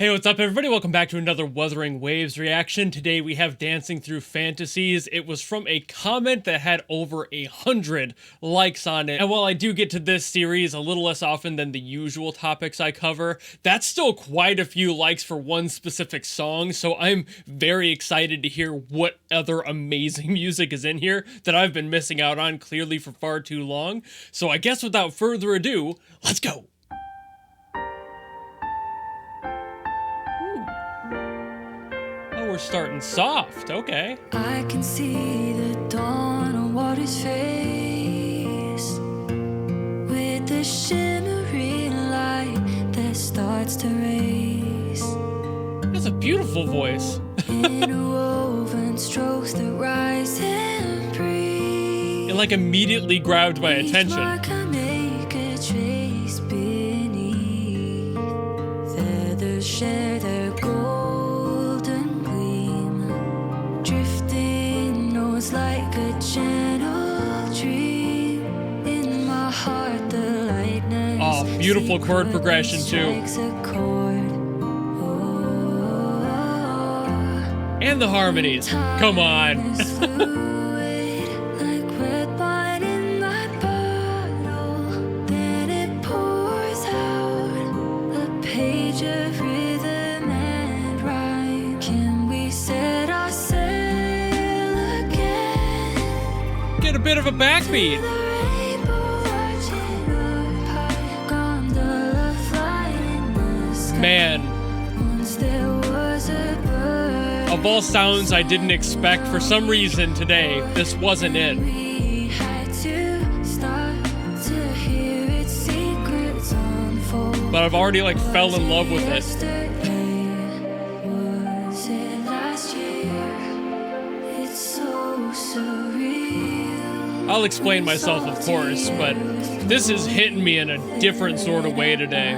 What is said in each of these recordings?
Hey, what's up everybody? Welcome back to another Wuthering Waves reaction. Today we have Dancing Through Fantasies. It was from a comment that had over 100 likes on it. And while I do get to this series a little less often than the usual topics I cover, that's still quite a few likes for one specific song. So I'm very excited to hear what other amazing music is in here that I've been missing out on clearly for far too long. So I guess without further ado, let's go. We're starting soft, okay. I can see the dawn on water's face, with the shimmering light that starts to race. That's a beautiful voice. Interwoven strokes that rise and breathe. It like immediately grabbed my attention. I make a trace beneath. Feathers share their gold. Like a gentle dream in my heart, the lightness. Oh, beautiful chord progression too. And the harmonies. Come on. Get a bit of a backbeat. Man, of all sounds I didn't expect, for some reason today, this wasn't it. But I've already like fell in love with it. I'll explain myself, of course, but this is hitting me in a different sort of way today.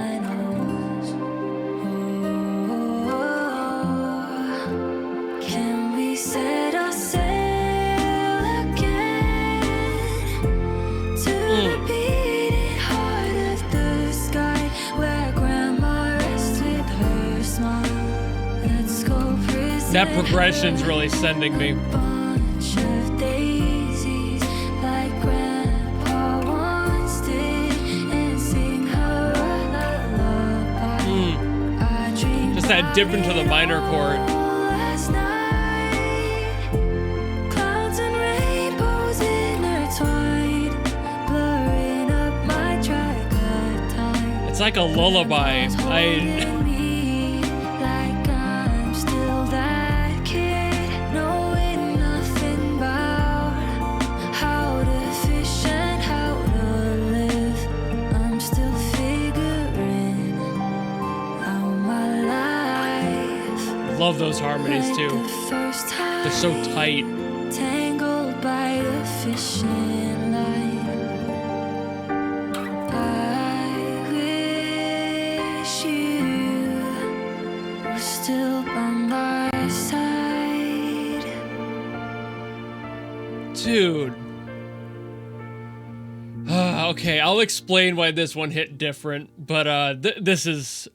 Can we set our sail again to the beating heart of the sky, where grandma rests with her smile? Let's go present. That progression's really sending me. That dip into the minor chord. Clouds and rainbows intertwined, blurring up my track of time. It's like a lullaby. Like I'm still that kid, knowing nothing about how to fish and how to live. I'm still figuring out my life. Love those harmonies too. They're so tight. Tangled by the fishing line. I wish you were still by my side. Dude. Okay, I'll explain why this one hit different, but this is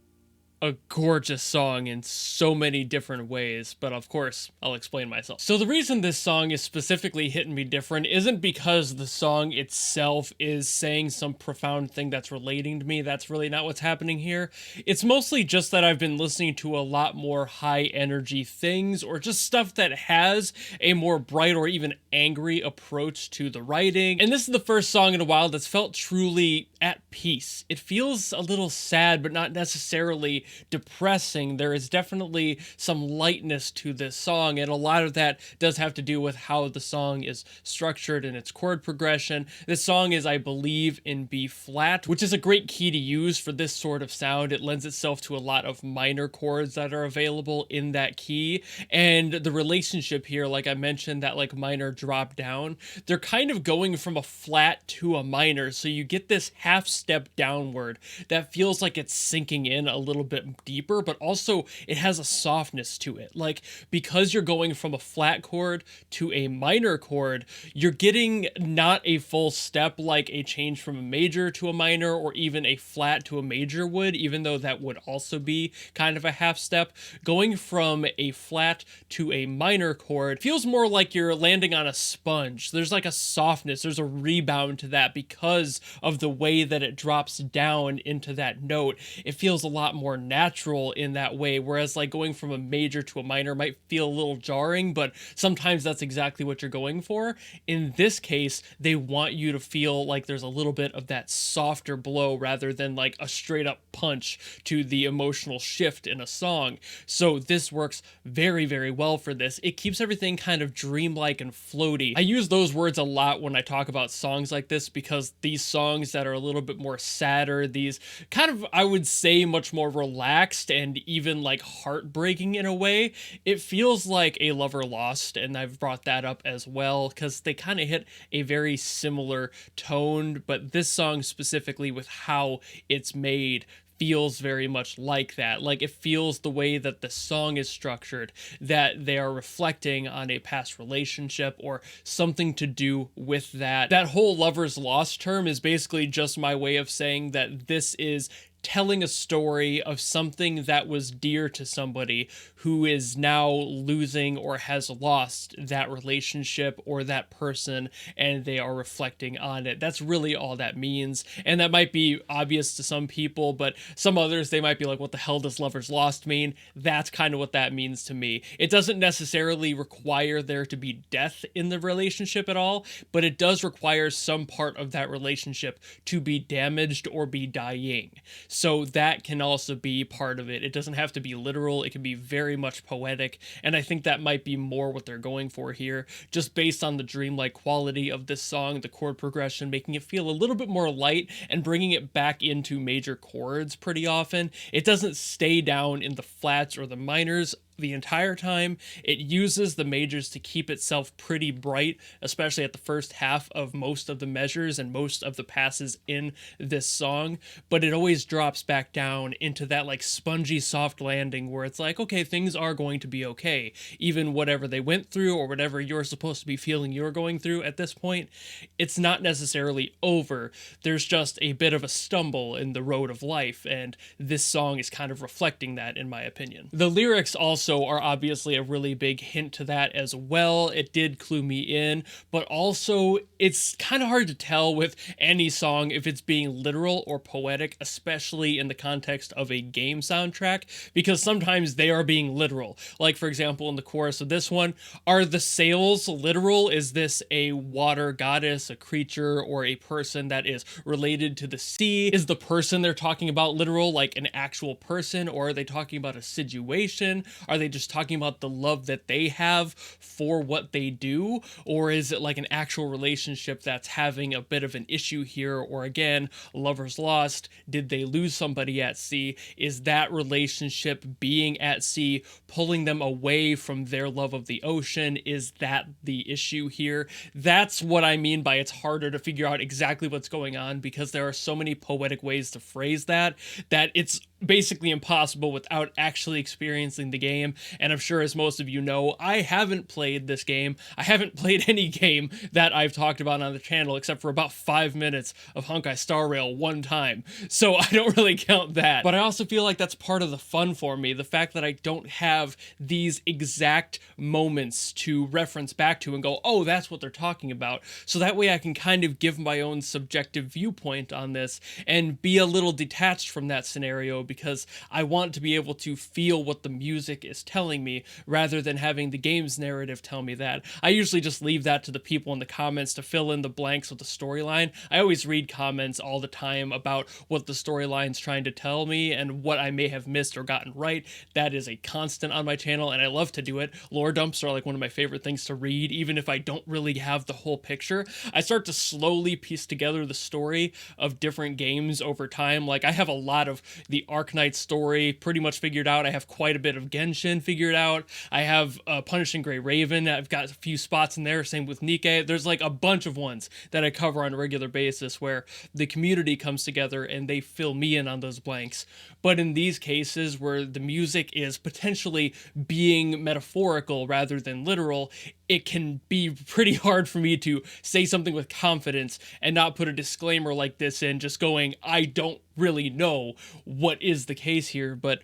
a gorgeous song in so many different ways, but of course, I'll explain myself. So the reason this song is specifically hitting me different isn't because the song itself is saying some profound thing that's relating to me. That's really not what's happening here. It's mostly just that I've been listening to a lot more high energy things, or just stuff that has a more bright or even angry approach to the writing. And this is the first song in a while that's felt truly at peace. It feels a little sad, but not necessarily depressing. There is definitely some lightness to this song, and a lot of that does have to do with how the song is structured in its chord progression. This song is, I believe, in B flat, which is a great key to use for this sort of sound. It lends itself to a lot of minor chords that are available in that key, and the relationship here, like I mentioned, that like minor drop down, they're kind of going from a flat to a minor, so you get this half step downward that feels like it's sinking in a little bit bit deeper, but also it has a softness to it. Like, because you're going from a flat chord to a minor chord, you're getting not a full step like a change from a major to a minor, or even a flat to a major would, even though that would also be kind of a half step. Going from a flat to a minor chord feels more like you're landing on a sponge. There's like a softness, there's a rebound to that because of the way that it drops down into that note. It feels a lot more natural in that way, whereas like going from a major to a minor might feel a little jarring, but sometimes that's exactly what you're going for. In this case, they want you to feel like there's a little bit of that softer blow rather than like a straight up punch to the emotional shift in a song. So this works very, very well for this. It keeps everything kind of dreamlike and floaty. I use those words a lot when I talk about songs like this, because these songs that are a little bit more sadder, these kind of, I would say, much more relaxed and even like heartbreaking in a way, it feels like A Lover Lost, and I've brought that up as well because they kind of hit a very similar tone, but this song specifically, with how it's made, feels very much like that. Like, it feels the way that the song is structured, that they are reflecting on a past relationship or something to do with that. That whole Lover's Lost term is basically just my way of saying that this is telling a story of something that was dear to somebody who is now losing or has lost that relationship or that person, and they are reflecting on it. That's really all that means. And that might be obvious to some people, but some others, they might be like, what the hell does Lover's Lost mean? That's kind of what that means to me. It doesn't necessarily require there to be death in the relationship at all, but it does require some part of that relationship to be damaged or be dying. So that can also be part of it. It doesn't have to be literal. It can be very much poetic. And I think that might be more what they're going for here, just based on the dreamlike quality of this song, the chord progression, making it feel a little bit more light and bringing it back into major chords pretty often. It doesn't stay down in the flats or the minors the entire time. It uses the majors to keep itself pretty bright, especially at the first half of most of the measures and most of the passes in this song, but it always drops back down into that like spongy soft landing where it's like, okay, things are going to be okay. Even whatever they went through or whatever you're supposed to be feeling you're going through at this point, it's not necessarily over. There's just a bit of a stumble in the road of life, and this song is kind of reflecting that, in my opinion. The lyrics also are obviously a really big hint to that as well. It did clue me in, but also it's kind of hard to tell with any song if it's being literal or poetic, especially in the context of a game soundtrack, because sometimes they are being literal. Like, for example, in the chorus of this one, are the sails literal? Is this a water goddess, a creature, or a person that is related to the sea? Is the person they're talking about literal, like an actual person, or are they talking about a situation? Are they just talking about the love that they have for what they do? Or is it like an actual relationship that's having a bit of an issue here? Or again, Lover's Lost, did they lose somebody at sea? Is that relationship being at sea pulling them away from their love of the ocean? Is that the issue here? That's what I mean by it's harder to figure out exactly what's going on, because there are so many poetic ways to phrase that it's basically impossible without actually experiencing the game. And I'm sure, as most of you know, I haven't played this game. I haven't played any game that I've talked about on the channel except for about 5 minutes of Honkai Star Rail one time, so I don't really count that. But I also feel like that's part of the fun for me, the fact that I don't have these exact moments to reference back to and go, oh, that's what they're talking about. So that way I can kind of give my own subjective viewpoint on this and be a little detached from that scenario, because I want to be able to feel what the music is telling me rather than having the game's narrative tell me that. I usually just leave that to the people in the comments to fill in the blanks with the storyline. I always read comments all the time about what the storyline's trying to tell me and what I may have missed or gotten right. That is a constant on my channel, and I love to do it. Lore dumps are like one of my favorite things to read, even if I don't really have the whole picture. I start to slowly piece together the story of different games over time. Like, I have a lot of the Arknight's story pretty much figured out. I have quite a bit of Genshin figured out. I have Punishing Grey Raven. I've got a few spots in there. Same with Nikke. There's like a bunch of ones that I cover on a regular basis where the community comes together and they fill me in on those blanks. But in these cases where the music is potentially being metaphorical rather than literal, it can be pretty hard for me to say something with confidence and not put a disclaimer like this in, just going, I don't really know what is the case here, but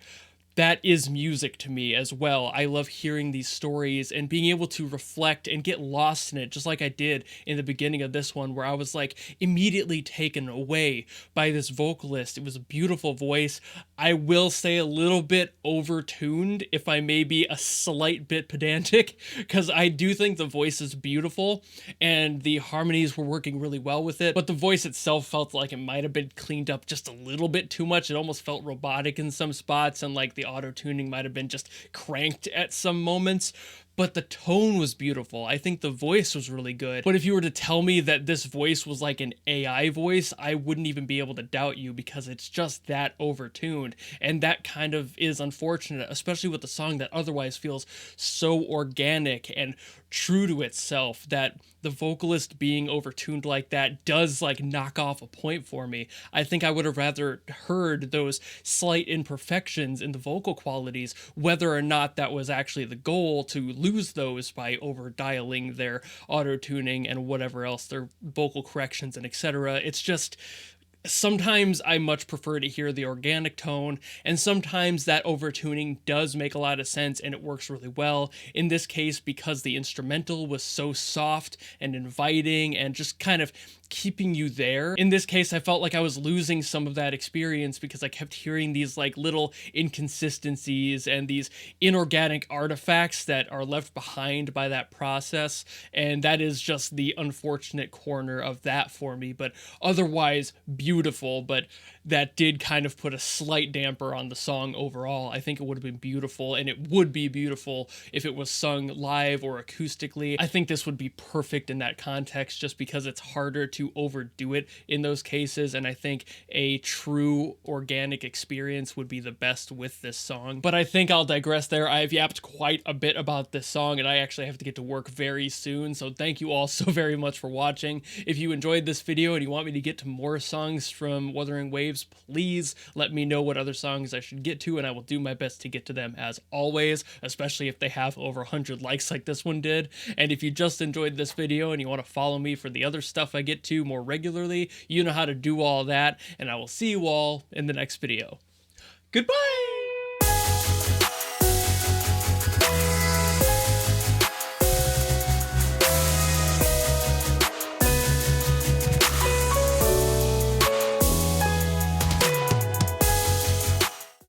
that is music to me as well. I love hearing these stories and being able to reflect and get lost in it, just like I did in the beginning of this one, where I was like immediately taken away by this vocalist. It was a beautiful voice. I will say a little bit overtuned, if I may be a slight bit pedantic, because I do think the voice is beautiful and the harmonies were working really well with it, but the voice itself felt like it might have been cleaned up just a little bit too much. It almost felt robotic in some spots, and like the auto-tuning might have been just cranked at some moments. But the tone was beautiful. I think the voice was really good. But if you were to tell me that this voice was like an AI voice, I wouldn't even be able to doubt you, because it's just that overtuned. And that kind of is unfortunate, especially with a song that otherwise feels so organic and true to itself, that the vocalist being overtuned like that does like knock off a point for me. I think I would have rather heard those slight imperfections in the vocal qualities, whether or not that was actually the goal, to lose those by over dialing their auto tuning and whatever else, their vocal corrections and etc. It's just, sometimes I much prefer to hear the organic tone, and sometimes that overtuning does make a lot of sense and it works really well. In this case, because the instrumental was so soft and inviting and just kind of keeping you there, in this case I felt like I was losing some of that experience because I kept hearing these like little inconsistencies and these inorganic artifacts that are left behind by that process, and that is just the unfortunate corner of that for me. But otherwise beautiful, but that did kind of put a slight damper on the song overall. I think it would have been beautiful, and it would be beautiful if it was sung live or acoustically. I think this would be perfect in that context, just because it's harder to overdo it in those cases, and I think a true organic experience would be the best with this song. But I think I'll digress there. I've yapped quite a bit about this song, and I actually have to get to work very soon, so thank you all so very much for watching. If you enjoyed this video and you want me to get to more songs from Wuthering Waves, please let me know what other songs I should get to, and I will do my best to get to them as always, especially if they have over 100 likes like this one did. And if you just enjoyed this video and you want to follow me for the other stuff I get to more regularly, you know how to do all that, and I will see you all in the next video. Goodbye!